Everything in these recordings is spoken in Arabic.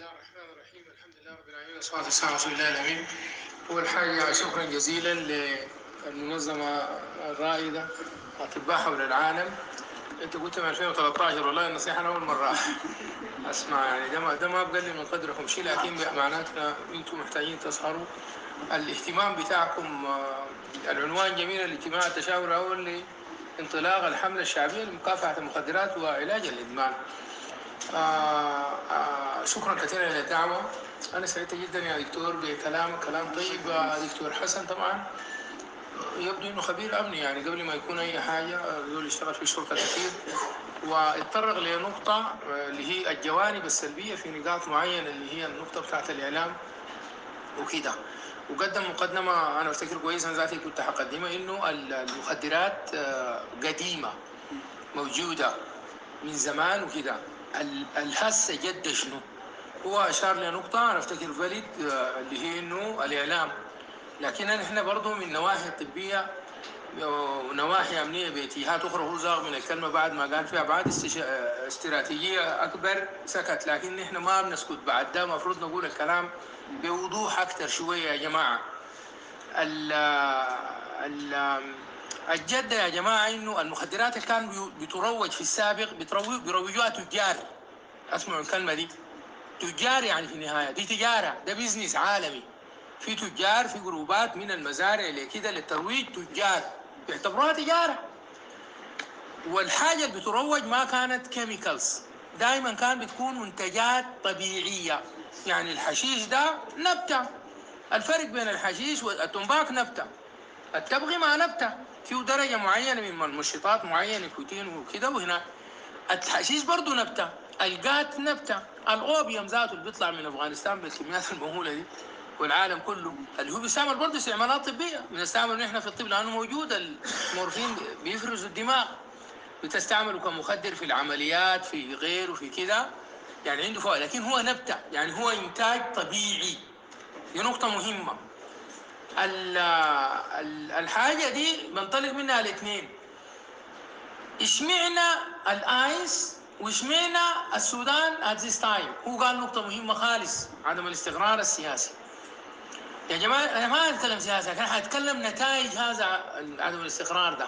الله الرحمن الرحيم. الحمد لله رب العالمين والصلاة والسلام على رسول الله الأمين. أول حاجة شكرا جزيلا للمنظمة الرائدة أطباء حول العالم. أنت قلت من 2013، والله النصيحة أنا أول مرة أسمع، يعني ده ما بقلل من قدركم شيء، لكن معناتها أنتم محتاجين تظهروا. الاهتمام بتاعكم العنوان جميل، الاجتماع التشاور الأول لانطلاق الحملة الشعبية لمكافحة المخدرات وعلاج الإدمان. شكرا كثيرا للدعوة. أنا سعيد جدا يا دكتور بكلامك، كلام طيب. دكتور حسن طبعا يبدو انه خبير امني، يعني قبل ما يكون اي حاجه دول اشتغل في الشرطه كثير، واتطرق لنقطه اللي هي الجوانب السلبيه في نقاط معينه، اللي هي النقطه بتاعت الاعلام وكده. وقدم مقدمه انا افتكر كويس، انا ذاتي كنت حقدمها، انه المخدرات قديمه موجوده من زمان وكده. الهسه جد شنو؟ هو اشار لنقطه انا افتكر فاليد، اللي هي انه الاعلام. لكن احنا برضه من النواحي الطبيه ونواحي امنيه باتجاهات اخرى، هو زاغ من الكلمه بعد ما قال فيها بعد استراتيجيه اكبر سكت، لكن احنا ما بنسكت بعد ده، المفروض نقول الكلام بوضوح اكثر شويه يا جماعه. ال ال الجد يا جماعه انه المخدرات اللي كان بتروج في السابق بيروجوها تجار. اسمعوا الكلمه دي، تجار، يعني في النهايه دي تجاره، ده بيزنس عالمي. في تجار، في جروبات من المزارع اللي كده للترويج، تجار بيعتبروها تجاره. والحاجه اللي بتروج ما كانت كيميكالز، دائما كان بتكون منتجات طبيعيه. يعني الحشيش ده نبته، الفرق بين الحشيش والتنباك نبته، التبغ ما نبته، فيه درجه معينه من منشطات معينه، نيكوتين وكده. وهنا الحشيش برضه نبته، القات نبته، الاوبيوم ذاته اللي بيطلع من افغانستان بالكميات المهوله دي والعالم كله، اللي هو بيستعمل برضه استعمالات طبيه، بنستعمل نحن في الطب لانه موجود. المورفين بيفرزوا الدماغ، بتستعمله كمخدر في العمليات، في غيره، في كده، يعني عنده فوائد. لكن هو نبته، يعني هو انتاج طبيعي. دي نقطه مهمه. الحاجه دي بنطلق منها الاثنين. اشمعنا الايس واشمعنا السودان ات ذيس تايم؟ هو قال نقطه مهمه خالص، عدم الاستقرار السياسي. يا جماعه انا ما اتكلم سياسه، انا حاتكلم نتائج هذا عدم الاستقرار ده.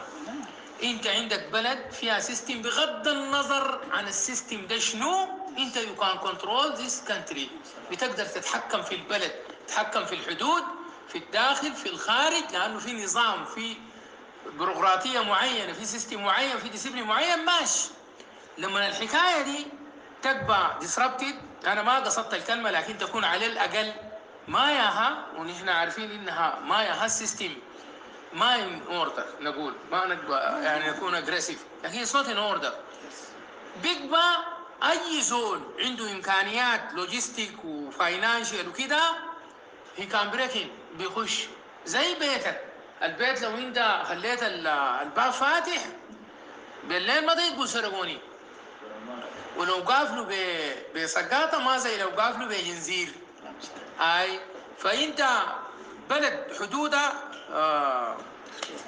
انت عندك بلد فيها سيستم، بغض النظر عن السيستم ده شنو، انت يو كان كنترول ذيس كانتري، بتقدر تتحكم في البلد، تتحكم في الحدود، في الداخل، في الخارج، لانه في نظام، في بيروقراطيه معينه، في سيستم معين، في ديسيبلين معين ماشي. لما الحكايه دي تبقى ديسربتد، انا ما قصدت الكلمه لكن تكون على الاقل ما ياها، ونحن عارفين انها ما ياها السيستم ما ان اوردر، نقول ما نبقى يعني نكون اجريسيف، لكن صوت ان اوردر. بيبقى اي زول عنده امكانيات لوجيستيك وفاينانشال وكده، هي كان بريكن بيخش زي بيتك. البيت لو انت خليت الباب فاتح بالليل ما تقول سرقوني، ولو قافلوا بسقاطه ما زي لو قافلوا بجنزير. اي فانت بلد حدودها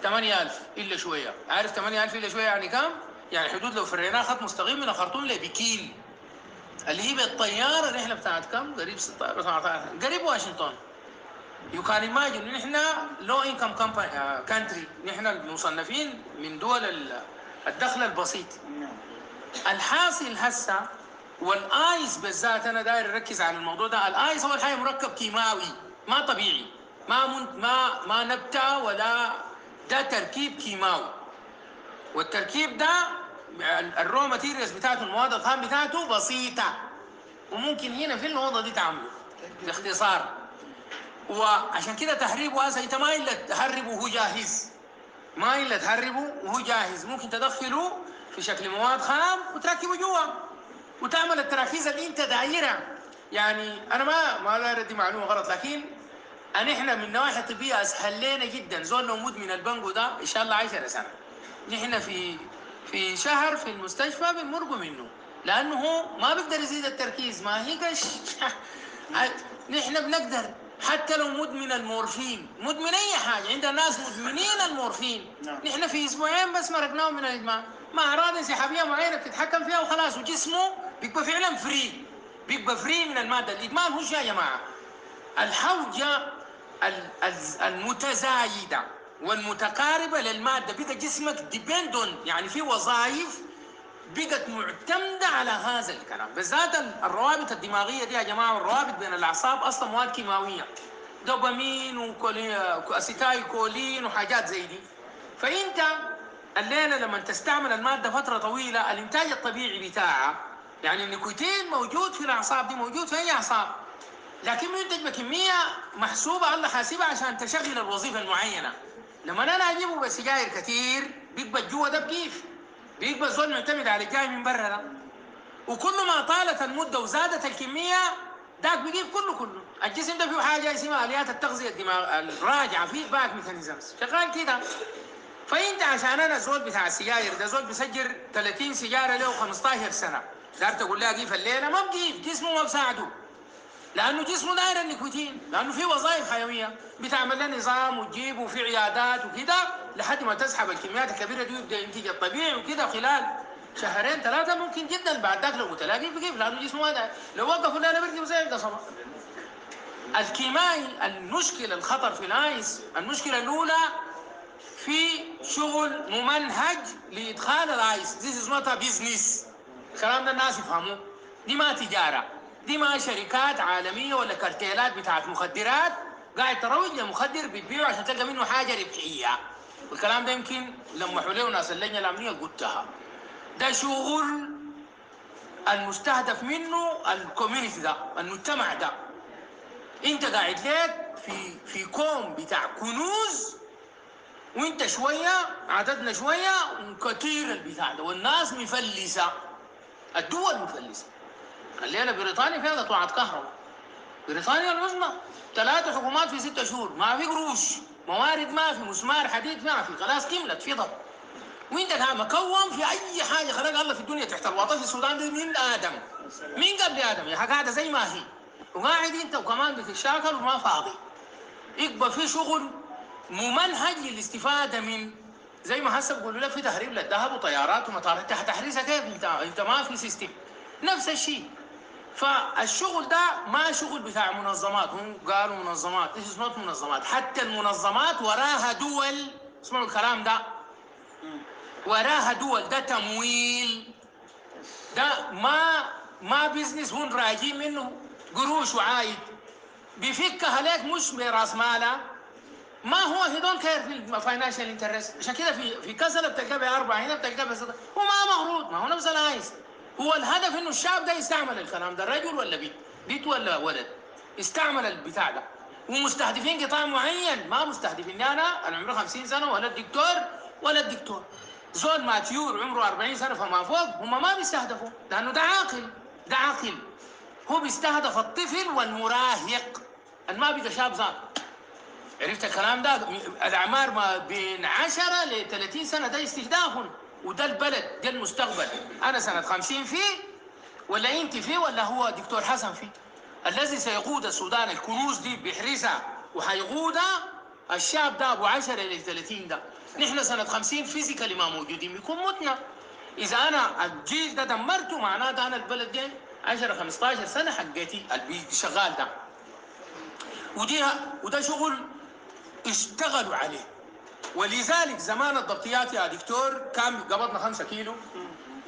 8000 الا شويه، عارف 8000 الا شويه يعني كام؟ يعني حدود لو فريناها خط مستقيم من الخرطوم لبكين، اللي هي بالطياره الرحله بتاعت كم؟ قريب 16 17، قريب واشنطن. يو كان ايماجن نحن لو انكم كانتري، نحن مصنفين من دول الدخل البسيط. الحاصل هسه والايس بالذات، انا داير اركز على الموضوع ده. الايس اول حاجه مركب كيماوي ما طبيعي، ما نبته ولا، ده تركيب كيماوي. والتركيب ده الرو ماتيريالز بتاعته، المواد الخام بتاعته بسيطه، وممكن هنا في النقطه دي تعمله باختصار. وعشان كده تهريبه هسه انت ما الا تهربه وهو جاهز، ما الا تهربه وهو جاهز، ممكن تدخله في شكل مواد خام وتركبه جوا وتعمل التراكيز اللي انت دايرها. يعني انا ما داير ادي معلومه غلط، لكن احنا من نواحي طبيه اسهل لنا جدا. زول لو مدمن البنجو ده ان شاء الله 10 سنه، نحن في شهر في المستشفى بنمرقوا منه، لانه هو ما بيقدر يزيد التركيز، ما هي قش. نحن بنقدر حتى لو مدمن المورفين، مدمن اي حاجه، عندنا ناس مدمنين المورفين، نحن في اسبوعين بس مرقناهم من الادمان، مع اعراض انسحابيه معينه بتتحكم فيها وخلاص، وجسمه بيبقى فعلا فري. بيبقى فري من الماده. الادمان هو شو يا جماعه؟ الحوجه المتزايده والمتقاربه للماده، بقى جسمك ديبندون، يعني في وظائف بقت معتمده على هذا الكلام. بالذات الروابط الدماغيه دي يا جماعه، والروابط بين الاعصاب اصلا مواد كيماويه، دوبامين واسيتايل كولين وحاجات زي دي. فانت الليله لما تستعمل الماده فتره طويله، الانتاج الطبيعي بتاعها، يعني النيكوتين موجود في الاعصاب دي، موجود في اي اعصاب، لكن ينتج بكميه محسوبه الله حاسبها عشان تشغل الوظيفه المعينه. لما انا اجيبه بسجاير كثير، بيبقى جوا ده بكيف، بيبقى الزول معتمد على الجاي من برا ده. وكل ما طالت المده وزادت الكميه، ذاك بيجيب كله. الجسم ده فيه حاجه اسمها اليات التغذيه الدماغ الراجعه، فيه باك ميكانيزمز شغال كده. فانت عشان انا زول بتاع السجاير ده، زول بيسجر 30 سيجاره له 15 سنه، دار تقول لها كيف الليله؟ ما بجيب، جسمه ما بساعده، لانه جسمه داير النيكوتين، لانه في وظائف حيويه بتعمل له نظام وتجيبه في عيادات وكده لحد ما تسحب الكميات الكبيره دي ويبدا ينتج الطبيعي وكده. خلال شهرين ثلاثه ممكن جدا، بعد ذاك لو متلاقي بيجيب، لانه جسمه ما داير. لو وقفوا لا بيرجع زي القصبه. الكيماوي المشكله الخطر في الايس، المشكله الاولى في شغل ممنهج لادخال الايس. This is not a business. الكلام ده الناس يفهموه. دي ما تجاره، دي ما شركات عالميه ولا كارتيلات بتاعت مخدرات قاعد تروج لمخدر بتبيعه عشان تلقى منه حاجه ربحيه. والكلام ده يمكن لما حلوا ناس اللجنه الامنيه قلتها. ده شغل المستهدف منه الكوميونتي ده، المجتمع ده. انت قاعد لك في كوم بتاع كنوز، وانت شويه عددنا شويه وكثير البتاع ده، والناس مفلسه، الدول مفلسه. الليله بريطانيا فيها قطاعة كهرباء، بريطانيا العظمى 3 حكومات في 6 شهور، ما في قروش، موارد ما في، مسمار حديد ما في، خلاص كملت فضل. وانت مكون في اي حاجه خلق الله في الدنيا تحت الوطن. في السودان دي من ادم، مين قبل ادم يا قاعده زي ما هي، وقاعد انت وكمان بتتشاكل وما فاضي. يبقى في شغل ممنهج للاستفاده من، زي ما هسه بقولوا لك في تهريب للذهب وطيارات ومطارات، تحريزها كيف؟ انت ما في سيستم. نفس الشيء. فالشغل ده ما شغل بتاع منظمات، هم قالوا منظمات، ايش اسمها منظمات؟ حتى المنظمات وراها دول، اسمعوا الكلام ده، وراها دول، ده تمويل، ده ما بيزنس هون راجين منه قروش وعايد، بيفكها لك مش براس مالها. ما هو هي دونت كير في الفاينانشال انترست. عشان كده في كسله بتلقى ب4، هنا بتلقى ب6. هو ما مغروض، ما هو نفس العايز. هو الهدف انه الشعب ده يستعمل الكلام ده، رجل ولا بيت ولا ولد، يستعمل البتاع ده. ومستهدفين قطاع معين، ما مستهدفين انا عمره 50 سنه ولا الدكتور ولا الدكتور. زول ماتيور عمره 40 سنه فما فوق، هم ما بيستهدفوا، لانه ده عاقل، ده عاقل. هو بيستهدف الطفل والمراهق، ما بقى شاب ذاته. عرفت الكلام ده؟ الاعمار ما بين 10 ل 30 سنه ده استهداف، وده البلد، ده المستقبل. انا سنه 50 فيه، ولا انت فيه، ولا هو دكتور حسن فيه. الذي سيقود السودان الكنوز دي بيحرسها وحيقودها الشاب ده ابو 10 ل 30 ده. نحن سنه 50 فيزيكالي ما موجودين، بيكون متنا. اذا انا الجيل ده دمرته، معناته انا البلد دي 10 15 سنه حقتي اللي شغال ده. وده شغل اشتغلوا عليه. ولذلك زمان الضبطيات يا دكتور كان قبضنا 5 كيلو،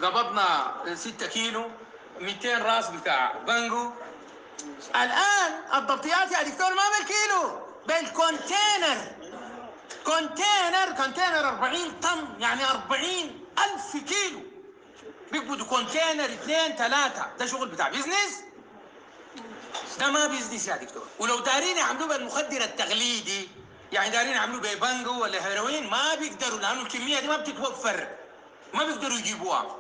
قبضنا 6 كيلو، 200 راس بتاع بانجو. الان الضبطيات يا دكتور ما بالكيلو، بالكونتينر. كونتينر 40 طن، يعني 40,000 كيلو بيقبضوا كونتينر 2 3. ده شغل بتاع بيزنس؟ ده ما بيزنس يا دكتور. ولو دارين يعملوه بالمخدر التقليدي، يعني دارين يعملوا ببانجو ولا هيروين، ما بيقدروا، لانه الكميه دي ما بتتوفر، ما بيقدروا يجيبوها.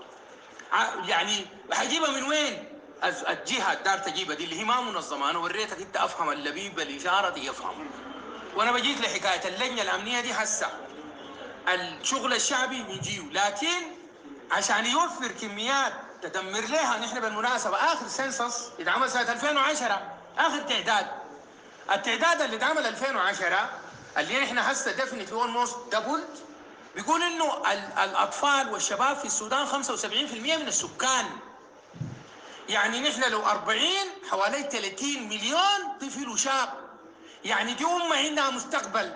يعني هجيبها من وين؟ الجهه دار تجيبها دي اللي هي ما منظمه. انا وريتك انت، افهم اللبيب بالاشاره دي يفهم. وانا بجيت لحكايه اللجنه الامنيه دي هسه. الشغل الشعبي بيجيه، لكن عشان يوفر كميات تدمر لها. نحن بالمناسبه اخر سنسس اتعمل سنه 2010، اخر تعداد. التعداد اللي اتعمل 2010 اللي احنا هسه ديفنتلي اولموست دبل، بيقول انه الاطفال والشباب في السودان 75% من السكان. يعني نحن لو 40 حوالي 30 مليون طفل وشاب، يعني دي أمة عندها مستقبل.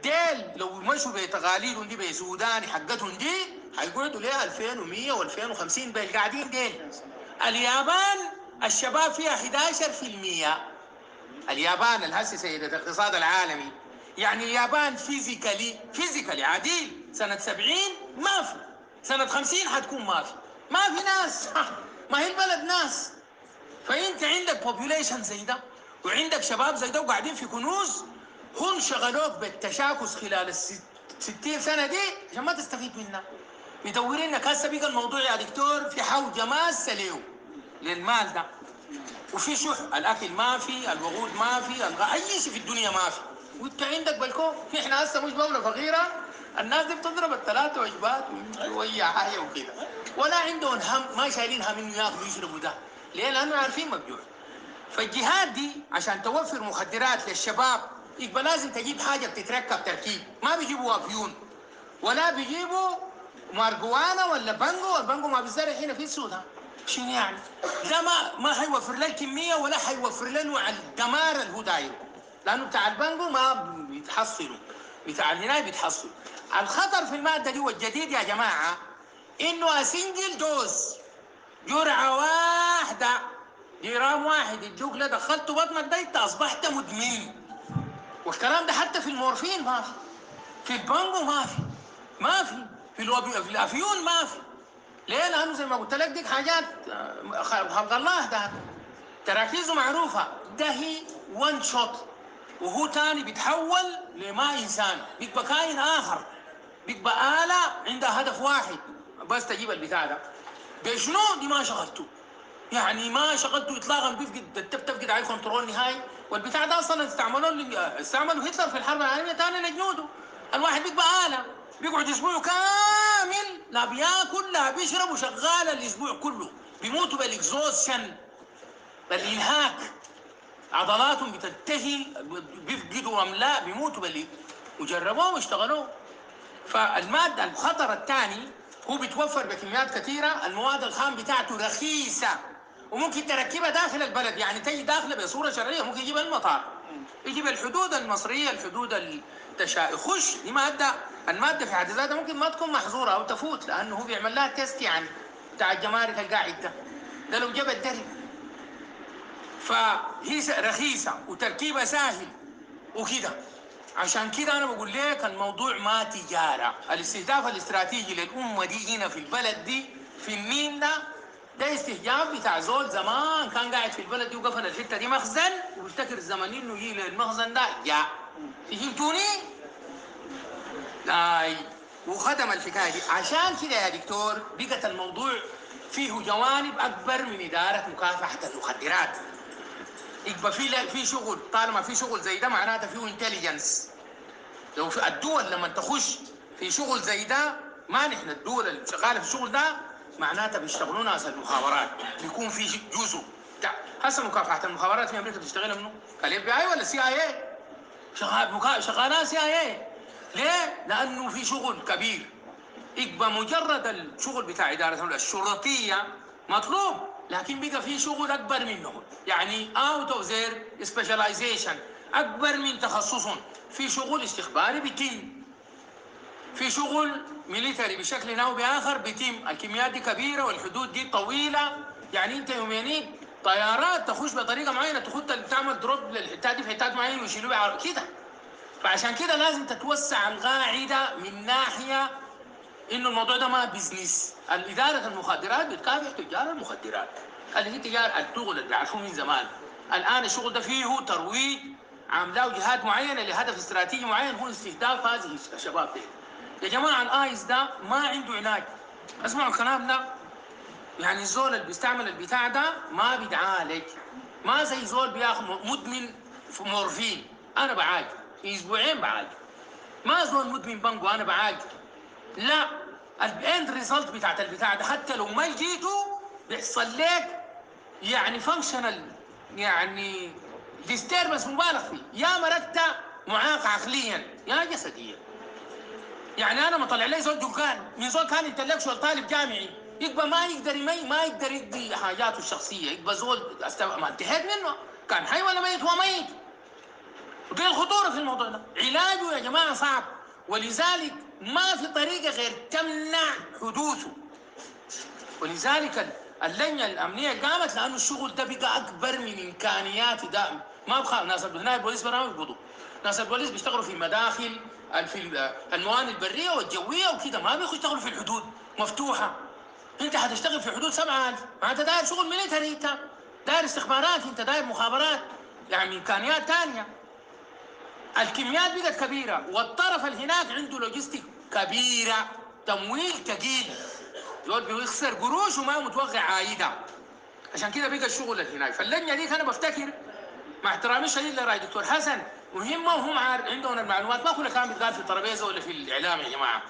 ديل لو مشوا بتقاليدهم دي بسوداني حقتهم دي هيقعدوا ليه 2100 و2050 بالقاعدين ديل. اليابان الشباب فيها 11%. اليابان الهسه سيدة الاقتصاد العالمي. يعني اليابان فيزيكالي عديل سنة 70 ما في، سنة 50 حتكون ما في ناس ما هي البلد ناس. فانت عندك بوبيوليشن زي ده وعندك شباب زي ده وقاعدين في كنوز، هم شغلوك بالتشاكس خلال 60 سنة دي عشان ما تستفيد منها. مدورين لك هسه بقى الموضوع يا دكتور في حوجة ماسة له للمال ده، وفي شح، الاكل ما في، الوقود ما في، اي شيء في الدنيا ما في، وانت عندك بالكون. احنا هسه مش دوله فقيره، الناس دي بتضرب الثلاث وجبات واي حاجه وكده، ولا عندهم هم، ما شايلين هم انه ياكلوا ويشربوا ده. ليه؟ لانه عارفين مبجوع. فالجهات دي عشان توفر مخدرات للشباب يبقى لازم تجيب حاجه بتتركب تركيب، ما بيجيبوا افيون ولا بيجيبوا مارجوانا ولا بانجو. البانجو ما بيزرع هنا في السودان. شنو يعني؟ ده ما هيوفر له الكميه ولا هيوفر له نوع الدمار اللي هو دايره، لانه بتاع البانجو ما بيتحصلوا، بتاع الهناية بيتحصلوا. الخطر في الماده دي والجديد يا جماعه انه سنجل دوز، جرعه واحده، جرام واحد يدوك له دخلته بطنك ده انت اصبحت مدمن. والكلام ده حتى في المورفين ما في، في البانجو ما في، في الافيون ما في. ليه؟ لانه زي ما قلت لك دي حاجات خلق الله ده، تراكيزه معروفه، ده هي وان شوت، وهو تاني بيتحول لما انسان، بيبقى كائن اخر، بيبقى آلة عندها هدف واحد بس تجيب البتاع ده. بشنو؟ دي ما شغلته، يعني ما شغلته اطلاقا، بتفقد عليه كنترول نهائي. والبتاع ده اصلا استعملوا هتلر في الحرب العالميه الثانيه لجنوده. الواحد بيبقى آلة بيقعد اسبوع كامل لا بياكل لا بيشرب وشغال الاسبوع كله، بيموتوا بالاكزوشن، بالانهاك، عضلاتهم بتنتهي، بيفقدوا املاء، بيموتوا وجربوه واشتغلوه. فالماده الخطر الثاني هو بيتوفر بكميات كثيره، المواد الخام بتاعته رخيصه وممكن تركبها داخل البلد، يعني تجي داخله بصوره شرعيه، ممكن يجيب المطار، يجيب الحدود المصريه، الحدود يخش. دي الماده في حد ذاتها ممكن ما تكون محظوره او تفوت، لانه هو بيعمل لها تيست يعني بتاع الجمارك القاعد ده لو جاب الدرب. فهي رخيصه وتركيبها سهل وكده. عشان كده انا بقول لك الموضوع ما تجاره. الاستهداف الاستراتيجي للامه دي هنا في البلد دي في النيل ده استهداف بتاع زول زمان كان قاعد في البلد دي وقفل الحته دي مخزن ويفتكر الزمن انه يجي للمخزن ده جاء. فهمتوني؟ لاي وخدم الحكايه دي. عشان كده يا دكتور بقت الموضوع فيه جوانب اكبر من اداره مكافحه المخدرات. يبقى في شغل، طالما في شغل زي ده معناته فيه انتليجنس. لو في الدول لما تخش في شغل زي ده، ما نحن الدول اللي شغاله في الشغل ده معناتها بيشتغلوا ناس المخابرات، بيكون في جزء هسه مكافحه المخابرات في امريكا بتشتغل منه الاف بي اي ولا سي اي اي؟ شغالها سي اي اي. ليه؟ لانه في شغل كبير. يبقى مجرد الشغل بتاع اداره الشرطيه مطلوب، لكن بقى في شغل اكبر منه، يعني اوت اوف زير سبيشاليزيشن، اكبر من تخصصهم. في شغل استخباري بيتم، في شغل ميليتري بشكل او باخر بيتم. الكميات دي كبيره والحدود دي طويله، يعني انت يومينيك طيارات تخش بطريقه معينه، تخط تعمل دروب للحتات دي في حتات معينه ويشيلوها كده. فعشان كده لازم تتوسع القاعده من ناحيه انه الموضوع ده ما بزنس. الاداره المخدرات بتكافح تجار المخدرات اللي هي تجار الشغل اللي بيعرفوه من زمان. الان الشغل ده فيه ترويج، عاملاه جهات معينه لهدف استراتيجي معين هو استهداف هذه الشباب دي. يا جماعه الايس ده ما عنده علاج، اسمعوا الكلام ده. يعني الزول اللي بيستعمل البتاع ده ما بيتعالج، ما زي زول بياخذ مدمن في مورفين انا بعالج في اسبوعين بعالج، ما زول مدمن بانجو انا بعالج. لا، الاند ريزلت بتاعت البتاع ده حتى لو ما لقيته بيحصل لك يعني فانكشنال، يعني ديستربنس مبالغ فيه، يا مركت معاق عقليا يا جسديا. يعني انا مطلع لي زول جوكان من زول كان انتلكشوال طالب جامعي يبقى ما يقدر يقضي حاجاته الشخصيه، يبقى زول ما انتهيت منه، كان حي ولا ميت؟ هو ميت. ودي الخطوره في الموضوع ده. علاجه يا جماعه صعب، ولذلك ما في طريقه غير تمنع حدوثه. ولذلك اللجنه الامنيه قامت، لانه الشغل ده بقى اكبر من امكانيات ده. ما بخاف ناس هنا البوليس برامج بيقبضوا، ناس البوليس بيشتغلوا في مداخل في الموانئ البريه والجويه وكده، ما بيشتغلوا في الحدود مفتوحه. انت هتشتغل في حدود 7000، ما انت داير شغل ميليتري، انت داير استخبارات، انت داير مخابرات، يعني امكانيات ثانيه. الكميات بقت كبيره، والطرف اللي هناك عنده لوجيستيك كبيره، تمويل ثقيل، زول بيخسر قروش وما متوقع عايده. عشان كده بقى الشغل اللي هناك. فاللجنه دي انا بفتكر مع احترامي الشديد لراي دكتور حسن مهمه، وهم عندهم المعلومات، ما كلها كان بيتقال في الترابيزه ولا في الاعلام يا جماعه.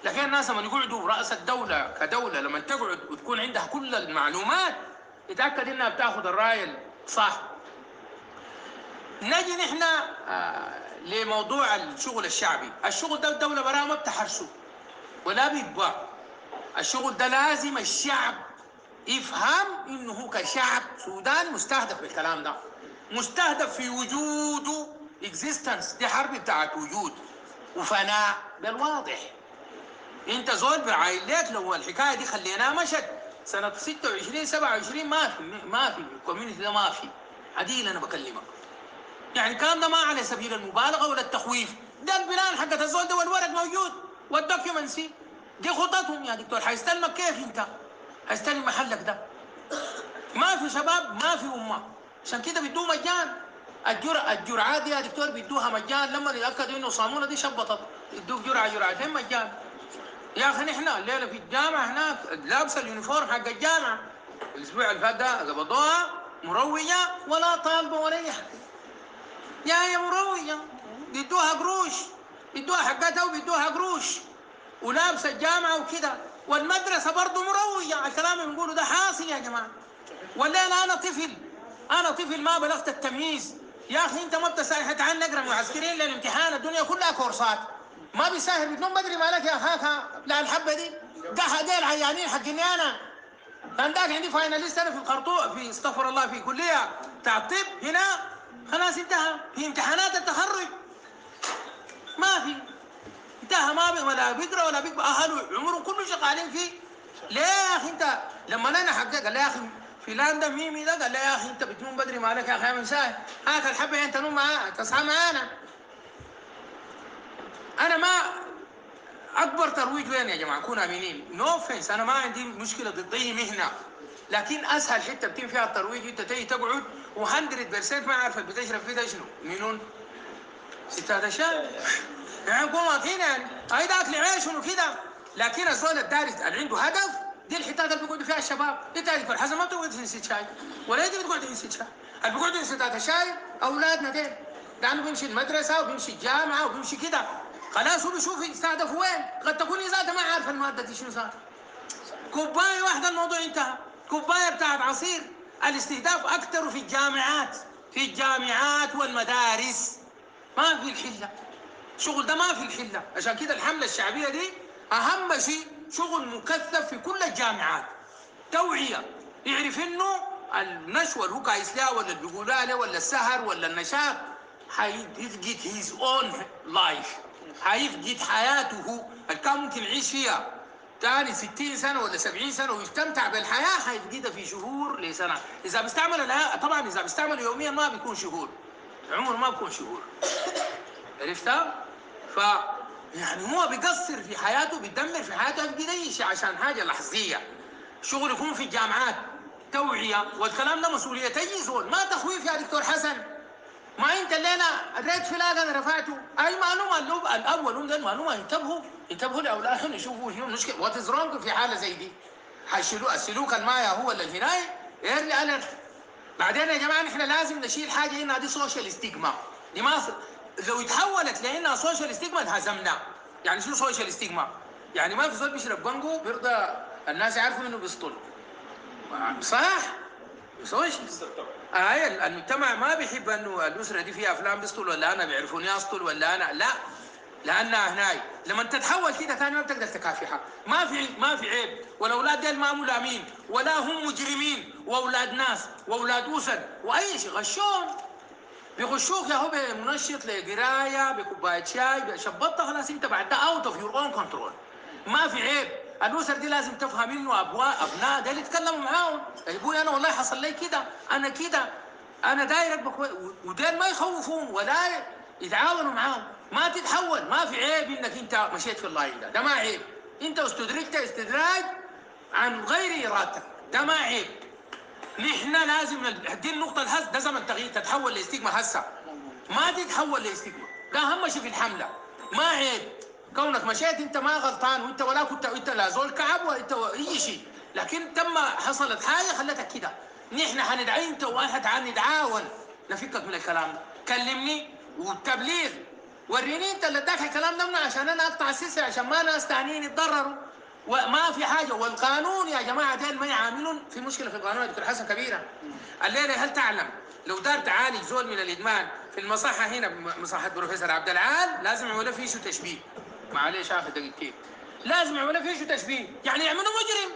لكن الناس لما يقعدوا راس الدوله كدوله، لما تقعد وتكون عندها كل المعلومات، يتاكد انها بتاخذ الراي الصح. نجي نحن لموضوع الشغل الشعبي. الشغل ده الدوله براه ما بتحرسه ولا بيتباع. الشغل ده لازم الشعب يفهم انه هو كشعب سوداني مستهدف بالكلام ده، مستهدف في وجوده، اكزيستنس. دي حرب بتاعت وجود وفناء بالواضح. انت زول بعايل ليك لو الحكايه دي خليناها مشت سنه 26 27 ما في الكوميونتي ده، ما في عديل. انا بكلمك يعني الكلام ده ما على سبيل المبالغه ولا التخويف، ده البلان حقت الزول ده والورق موجود والدوكيومنسي. دي خططهم يا دكتور. حيستلمك كيف انت؟ حيستلم محلك ده؟ ما في شباب، ما في امه. عشان كده بيدوه مجان. الجرعات دي يا دكتور بيدوها مجان، لما يتاكدوا انه صامونه دي شبطت يدوك جرعتين مجان. يا اخي نحن الليله في الجامعه هناك لابسه اليونيفورم حق الجامعه، الاسبوع اللي فات ده قبضوها مروجه ولا طالبه ولا اي حاجه، يا مروجه بيدوها قروش، بيدوها حقتها وبيدوها قروش، ولابسه الجامعه وكده، والمدرسه برضه مروجه. الكلام اللي بنقوله ده حاصل يا جماعه. ولا انا طفل ما بلغت التمييز. يا اخي انت ما بتساهل. تعال نقرا معسكرين للامتحان، الدنيا كلها كورسات، ما بيساهل بتنوم بدري مالك يا اخاك؟ لا الحبه دي ده ديل عيانين حقني انا. كان داك عندي فايناليست انا في الخرطوم، في استغفر الله، في كليه بتاع الطب هنا، خلاص انتهى في امتحانات التخرج، ما في انتهى، ما بي ولا بيقرا ولا بيقرا، اهله عمرهم كله شغالين فيه. ليه يا اخي انت لما انا حقق قال لي يا اخي فلان ده ميمي ده، قال لي يا اخي انت بتنوم بدري مالك يا اخي يا مساء، هات الحبه انت نوم معاه تصحى معانا. انا ما اكبر ترويج وين يا جماعه؟ كونوا امينين، نو اوفنس، انا ما عندي مشكله ضد اي مهنه، لكن اسهل حته بتم فيها الترويج انت تيجي تقعد و100% ما عارف بتشرب فيه ده شنو؟ منون؟ ستات الشاي يعني نكون واضحين، يعني هاي ده اكل عيش وكده. لكن الزول الدارس اللي عنده هدف، دي الحتات اللي بيقعدوا فيها الشباب. انت دكتور حسن ما بتقعد في نسيت شاي، ولا انت بتقعد في نسيت شاي. اللي بيقعدوا في ستات الشاي اولادنا ديل، لانه بيمشي المدرسه وبيمشي الجامعه وبيمشي كده، خلاص هو بيشوف يستهدف وين. قد تكون ذاته ما عارف الماده دي شنو ذاته، كوبايه واحده الموضوع انتهى، كوبايه بتاعت عصير. الاستهداف اكثر في الجامعات، في الجامعات والمدارس، ما في الحله. الشغل ده ما في الحله. عشان كده الحمله الشعبيه دي اهم شيء شغل مكثف في كل الجامعات، توعيه، يعرف انه النشوه اللي هو قايس لها ولا اللي بيقولوا عليه ولا السهر ولا النشاط هيفقد هيز اون لايف، هيفقد حياته هو اللي كان ممكن يعيش فيها تاني 60 سنه ولا 70 سنه ويستمتع بالحياه، هيفقدها في شهور لسنه. اذا بيستعمل طبعا اذا بيستعمل يوميا ما بيكون شهور، عمر ما بيكون شهور. عرفتها؟ ف يعني هو بيقصر في حياته، بيدمر في حياته، يفقد اي شيء عشان حاجه لحظيه. شغل يكون في الجامعات توعيه، والكلام ده مسؤوليه اي زول، ما تخويف يا دكتور حسن. ما انت الليله الريت فلاج انا رفعته، اي معلومه الاول ده المعلومه، انتبهوا لاولادهم يشوفوا شنو المشكله، وات از رونج في حاله زي دي. حيشيلوا السلوك المايا هو اللي الهناي ايرلي اليرت. بعدين يا جماعه نحن لازم نشيل حاجه هنا، دي سوشيال ستيغما. دي ما لو اتحولت لانها سوشيال ستيغما انهزمنا. يعني شنو سوشيال ستيغما؟ يعني ما في زول بيشرب بانجو بيرضى الناس يعرفوا انه بيسطل، صح؟ سوشيال. المجتمع ما بيحب انه الاسره دي فيها افلام بيسطل، ولا انا بيعرفوني اسطل، ولا انا لا. لانها هناي لما تتحول كده ثاني ما بتقدر تكافحها. ما في عيب، والاولاد ديل ما ملامين ولا هم مجرمين، واولاد ناس واولاد اسر واي شيء غشون بيغشوك يا هو بمنشط لقرايه بكوبايه شاي شبطه خلاص انت بعد ده اوت اوف يور اون كنترول. ما في عيب. الاسر دي لازم تفهم انه ابناء ديل يتكلموا معاهم. يا ابوي انا والله حصل لي كده، انا كده، انا دايرك وديل ما يخوفون ولا يتعاونوا معاهم. ما تتحول. ما في عيب انك انت مشيت في اللاين ده ما عيب. انت استدرجت استدراج عن غير ارادتك، ده ما عيب. نحن لازم دي النقطة الهز ده زمن تغيير تتحول لاستجمة هسه، ما تتحول لاستجمة. ده أهم شيء في الحملة. ما عيب كونك مشيت أنت ما غلطان، وأنت ولا كنت أنت لا زول كعب ولا أنت أي شيء، لكن تم حصلت حاجة خلتك كده. نحن حندعي أنت وأنا تعال نتعاون نفكك من الكلام ده. كلمني والتبليغ وريني أنت اللي اداك الكلام ده عشان أنا أقطع السلسلة عشان ما ناس ثانيين يتضرروا. وما في حاجه. والقانون يا جماعه ديل ما يعاملون في مشكله في القانون يا دكتور حسن كبيره. الليله هل تعلم لو دار تعالج زول من الادمان في المصحه هنا مصحه بروفيسور عبد العال لازم يعملوا فيه شو تشبيه. معلش اخر دقيقتين. لازم يعملوا فيه شو تشبيه، يعني يعملوا مجرم.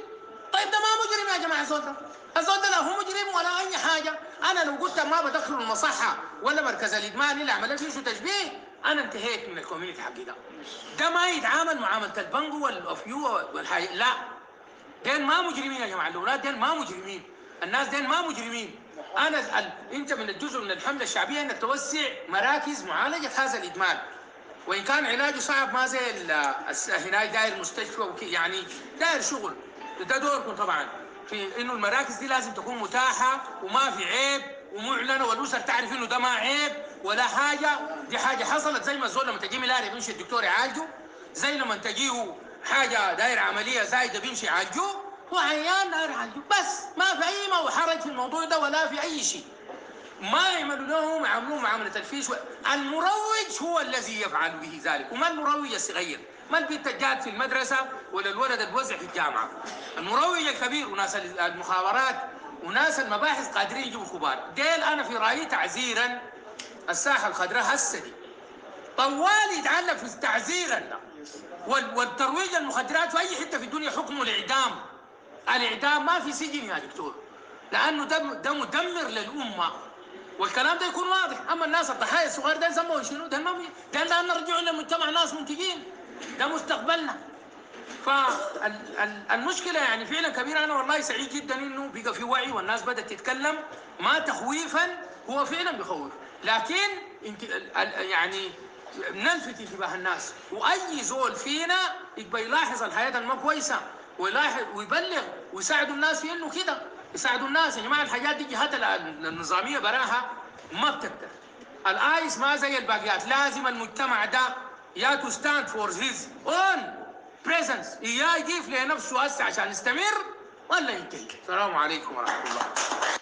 طيب ده ما مجرم يا جماعه الزول ده. الزول ده لا هو مجرم ولا اي حاجه. انا لو قلت ما بدخله المصحه ولا مركز الادمان اللي عمل فيه شو تشبيه انا انتهيت من الكوميونتي حقي ده. ده ما يتعامل معامله البنجو والافيو والحاجة. لا، دين ما مجرمين يا جماعه، الاولاد دين ما مجرمين، الناس دين ما مجرمين. انت من الجزء من الحمله الشعبيه انك توسع مراكز معالجه هذا الادمان، وان كان علاجه صعب ما زي هناك داير مستشفى يعني داير شغل. ده دوركم طبعا في انه المراكز دي لازم تكون متاحه وما في عيب ومعلنه، والاسر تعرف انه ده ما عيب ولا حاجه. دي حاجه حصلت زي ما الزول لما تجي ملاري بيمشي الدكتور يعالجه، زي لما تجيه حاجه داير عمليه زايده بيمشي يعالجوه. هو عيان داير يعالجوه بس، ما في اي حرج في الموضوع ده ولا في اي شيء. ما يعملوا لهم يعاملوه معامله الفيش. المروج هو الذي يفعل به ذلك، وما المروج الصغير، ما البنت الجاد في المدرسه ولا الولد الوزع في الجامعه. المروج الكبير وناس المخابرات وناس المباحث قادرين يجيبوا كبار. ديل انا في رايي تعزيرا الساحه الخضراء هسه دي طوال يتعلق في تعزيرا ده. والترويج المخدرات في اي حته في الدنيا حكمه الاعدام. الاعدام ما في سجن يا دكتور، لانه ده مدمر للامه. والكلام ده يكون واضح. اما الناس الضحايا الصغار ده يسموه شنو؟ ده ما ده نرجعوا للمجتمع ناس منتجين، ده مستقبلنا. فالمشكله يعني فعلا كبيره. انا والله سعيد جدا انه بقى في وعي والناس بدات تتكلم، ما تخويفا، هو فعلا بيخوف، لكن انت يعني نلفت انتباه الناس، واي زول فينا يبقى يلاحظ الحياه الما كويسه ويلاحظ ويبلغ ويساعدوا الناس في انه كده يساعدوا الناس. يا جماعه الحاجات دي جهات النظاميه براها ما بتقدر. الايس ما زي الباقيات، لازم المجتمع ده يا تو ستاند فور هيز اون بريزنس، يا يضيف لنفسه هسه عشان يستمر ولا ينتهي. السلام عليكم ورحمه الله.